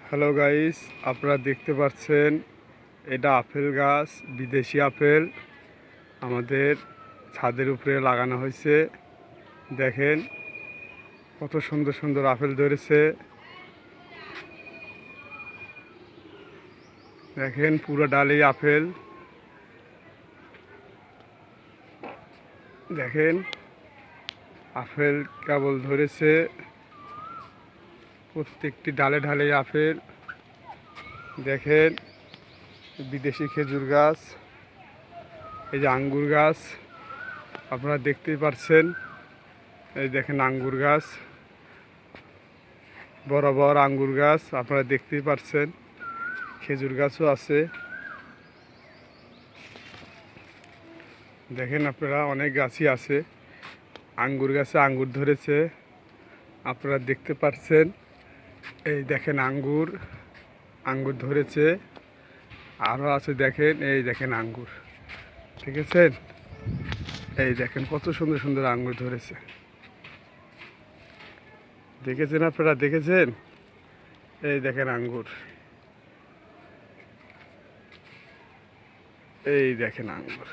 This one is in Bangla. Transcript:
হ্যালো গাইস, আপনারা দেখতে পাচ্ছেন এটা আপেল গাছ, বিদেশি আপেল আমাদের ছাদের উপরে লাগানো হয়েছে। দেখেন কত সুন্দর সুন্দর আপেল ধরেছে। দেখেন পুরো ডালেই আপেল। দেখেন আপেল কেবল ধরেছে, প্রত্যেকটি ডালে ডালে আপেল। দেখেন বিদেশি খেজুর গাছ, এই যে আঙ্গুর গাছ আপনারা দেখতেই পাচ্ছেন। এই দেখেন আঙ্গুর গাছ, বড় বড় আঙ্গুর গাছ আপনারা দেখতেই পাচ্ছেন। খেজুর গাছও আছে। দেখেন আপনারা অনেক গাছই আছে। আঙ্গুর গাছে আঙ্গুর ধরেছে আপনারা দেখতে পাচ্ছেন। এই দেখেন আঙ্গুর আঙ্গুর ধরেছে, আরও আছে। দেখেন এই দেখেন আঙ্গুর, ঠিক আছে। এই দেখেন কত সুন্দর সুন্দর আঙ্গুর ধরেছে। দেখেছেন আপনারা, দেখেছেন? এই দেখেন আঙ্গুর, এই দেখেন আঙ্গুর।